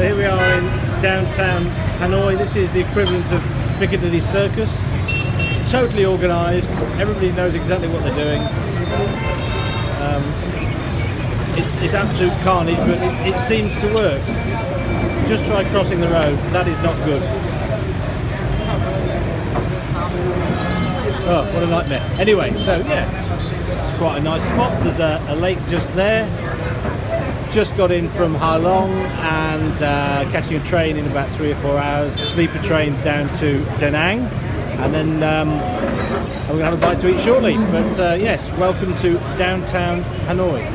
here we are in downtown Hanoi. This is the equivalent of Piccadilly Circus. Totally organised. Everybody knows exactly what they're doing. It's absolute carnage, but it seems to work. Just try crossing the road. That is not good. Oh, what a nightmare. Anyway, so yeah, it's quite a nice spot. There's a lake just there. Just got in from Hoi An and catching a train in about 3 or 4 hours. Sleeper train down to Danang, and then we're going to have a bite to eat shortly. But yes, welcome to downtown Hanoi.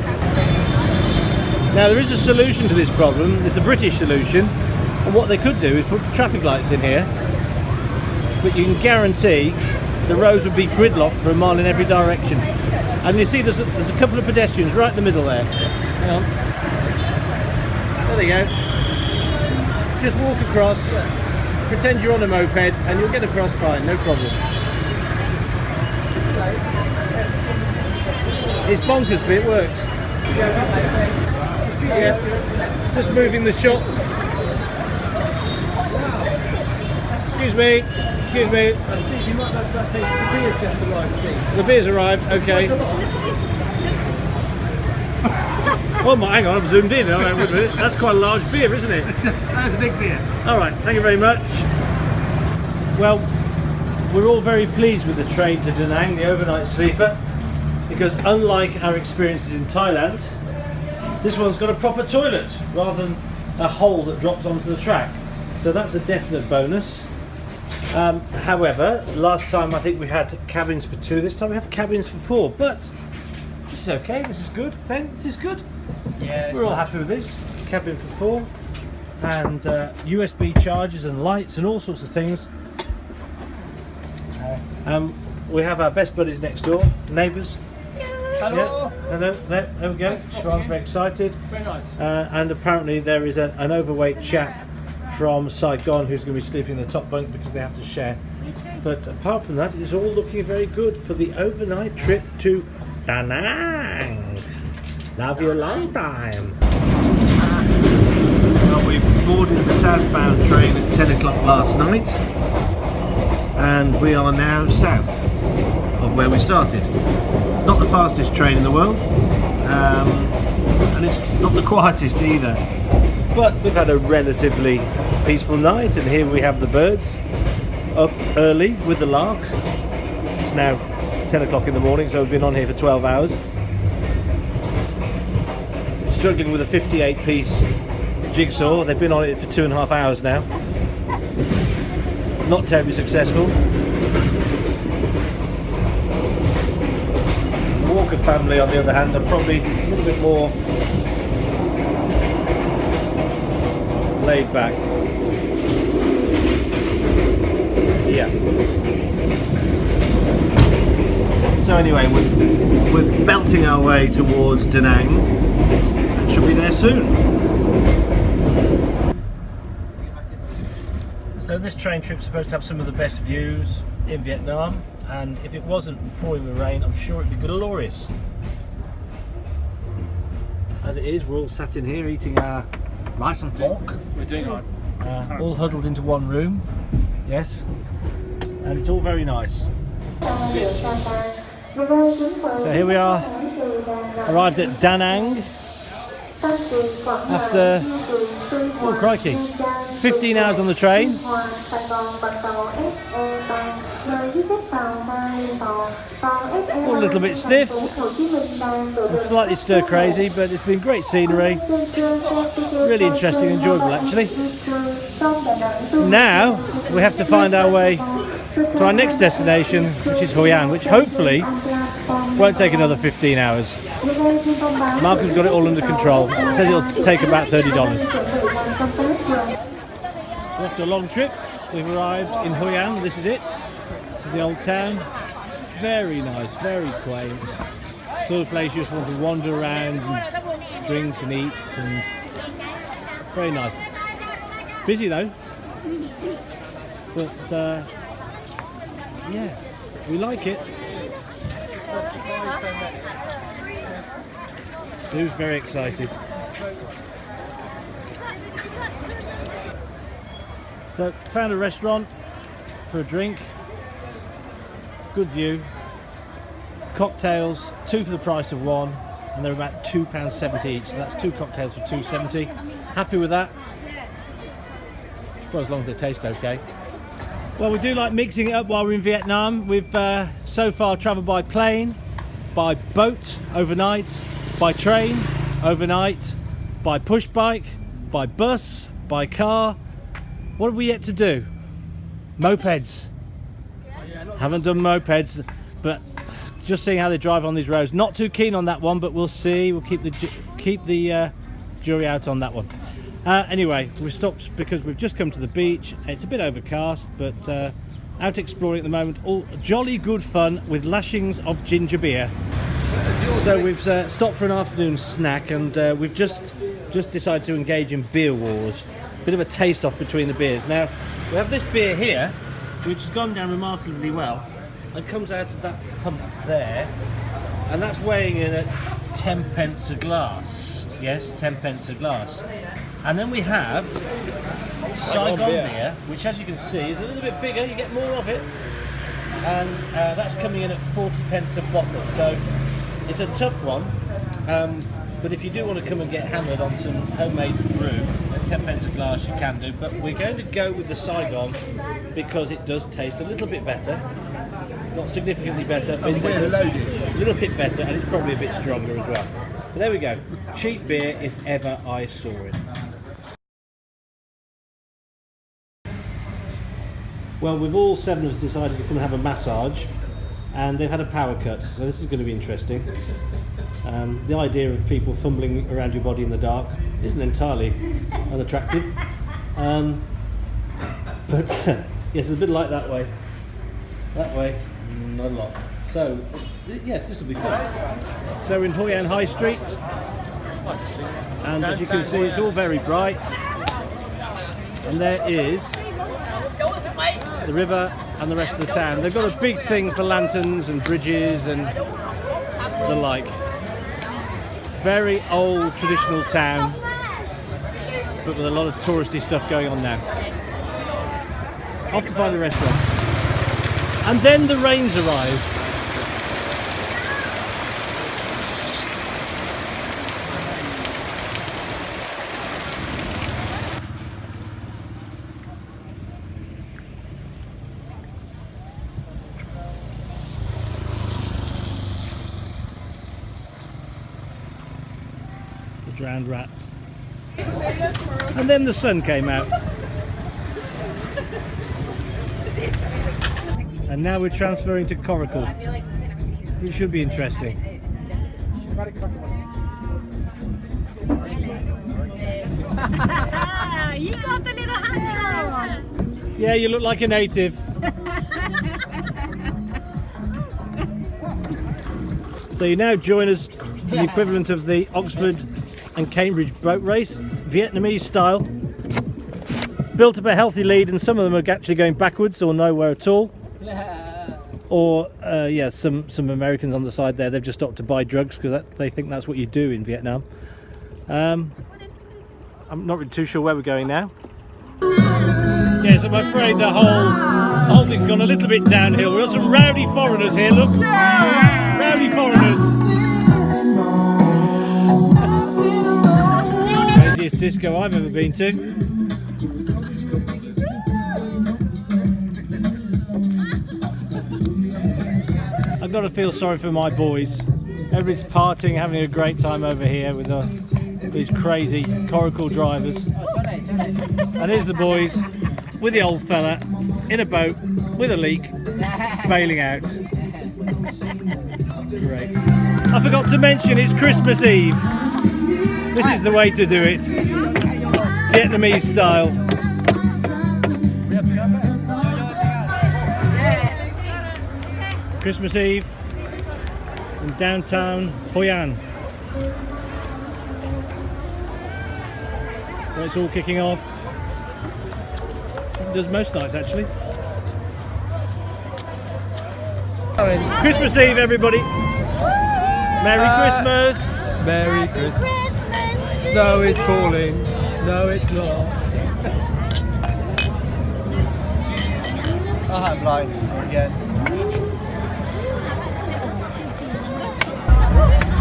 Now there is a solution to this problem. There's the British solution, and what they could do is put traffic lights in here, but you can guarantee the roads would be gridlocked for a mile in every direction. And you see there's a couple of pedestrians right in the middle there. Hang on. There they go. Just walk across, pretend you're on a moped, and you'll get across fine, no problem. It's bonkers, but it works. Yeah, just moving the shop. Excuse me. Excuse me. Steve, you might have to take the beer's just arrived, Steve. The beer's arrived, okay. Oh my, hang on, I'm zoomed in. That's quite a large beer, isn't it? That's a big beer. Alright, thank you very much. Well, we're all very pleased with the train to Danang, the overnight sleeper, because unlike our experiences in Thailand, this one's got a proper toilet rather than a hole that drops onto the track. So that's a definite bonus. However, last time I think we had cabins for 2, this time we have cabins for 4, but this is okay, this is good. Ben, this is good? Yeah, we're all happy with this. Cabin for 4 and USB chargers and lights and all sorts of things. We have our best buddies next door, neighbours. Hello. Yeah, hello. There we go. Siobhan's very excited. Very nice. And apparently there is an overweight chap from Saigon who's going to be sleeping in the top bunk because they have to share. But apart from that, it's all looking very good for the overnight trip to Danang. Love you a long time. Well, we boarded the southbound train at 10 o'clock last night, and we are now south of where we started. It's not the fastest train in the world, and it's not the quietest either. But we've had a relatively peaceful night, and here we have the birds up early with the lark. It's now 10 o'clock in the morning, so we've been on here for 12 hours. Struggling with a 58-piece jigsaw. They've been on it for 2.5 hours now. Not terribly successful. The Walker family, on the other hand, are probably a little bit more laid back. Yeah. So anyway, we're belting our way towards Danang and should be there soon. So this train trip's supposed to have some of the best views in Vietnam, and if it wasn't pouring with rain, I'm sure it'd be glorious. As it is, we're all sat in here eating our rice and pork. We're doing our all huddled into one room. Yes, and it's all very nice. So here we are, arrived at Danang after, oh crikey, 15 hours on the train. All a little bit stiff and slightly stir crazy, but it's been great scenery, really interesting and enjoyable actually. Now we have to find our way to our next destination, which is Hoi An, which hopefully won't take another 15 hours. Malcolm's got it all under control. He says it'll take about $30. So after a long trip, we've arrived in Hoi An. This is it. This is the old town. Very nice, very quaint. Sort of place you just want to wander around and drink and eat, and very nice. Busy though, but yeah, we like it. Who's very excited? So found a restaurant for a drink. Good view. Cocktails, 2 for the price of 1, and they're about £2.70 each. So that's 2 cocktails for £2.70. Happy with that? Well, as long as they taste okay. Well, we do like mixing it up while we're in Vietnam. We've so far travelled by plane, by boat overnight, by train overnight, by push bike, by bus, by car. What have we yet to do? Mopeds. Haven't done mopeds, but just seeing how they drive on these roads. Not too keen on that one, but we'll see. We'll keep the jury out on that one. Anyway, we stopped because we've just come to the beach. It's a bit overcast, but out exploring at the moment. All jolly good fun with lashings of ginger beer. So we've stopped for an afternoon snack, and we've just decided to engage in beer wars. Bit of a taste off between the beers. Now we have this beer here, which has gone down remarkably well, and comes out of that pump there, and that's weighing in at 10 pence a glass. Yes, 10 pence a glass. And then we have Saigon beer, which, as you can see, is a little bit bigger. You get more of it, and that's coming in at 40 pence a bottle. So it's a tough one, but if you do want to come and get hammered on some homemade brew at 10 pence a glass, you can do. But we're going to go with the Saigon because it does taste a little bit better. Not significantly better, but it's a little bit better, and it's probably a bit stronger as well. But there we go. Cheap beer if ever I saw it. Well, we've all 7 of us decided to come and have a massage, and they've had a power cut, so this is going to be interesting. The idea of people fumbling around your body in the dark isn't entirely unattractive, but yes, it's a bit like that way. That way, not a lot. So, yes, this will be fun. So we're in Hoi An High Street, and as you can see, it's all very bright, and there is the river and the rest of the town. They've got a big thing for lanterns and bridges and the like. Very old traditional town, but with a lot of touristy stuff going on now. Off to find a restaurant. And then the rains arrived. Drowned rats. And then the sun came out. And now we're transferring to Coracle, which should be interesting. You got the little hat on! Yeah, you look like a native. So you now join us in the equivalent of the Oxford and Cambridge boat race, Vietnamese style. Built up a healthy lead, and some of them are actually going backwards or nowhere at all. Or yeah, some Americans on the side there, they've just stopped to buy drugs because they think that's what you do in Vietnam. I'm not really too sure where we're going now. Yes, I'm afraid the whole thing's gone a little bit downhill. We've got some rowdy foreigners here, look. Rowdy foreigners. Craziest disco I've ever been to. I've got to feel sorry for my boys. Everybody's partying, having a great time over here with these crazy Coracle drivers. And here's the boys with the old fella in a boat with a leak, bailing out. Great. I forgot to mention it's Christmas Eve. This is the way to do it. Vietnamese style. Christmas Eve in downtown Hoi An. Where it's all kicking off. As it does most nights actually. Christmas Eve, everybody. Merry Christmas. Merry Christmas. Snow is falling. No, it's not. blind again.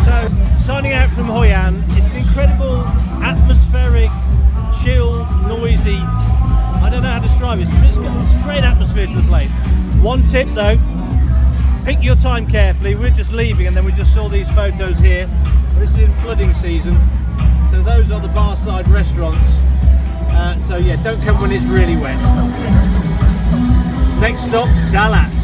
So, signing out from Hoi An, it's an incredible, atmospheric, chill, noisy, I don't know how to describe it, it's got a great atmosphere to the place. One tip though, pick your time carefully. We're just leaving and then we just saw these photos here. This is in flooding season, so those are the bar side restaurants. So yeah, don't come when it's really wet. Next stop, Dalat.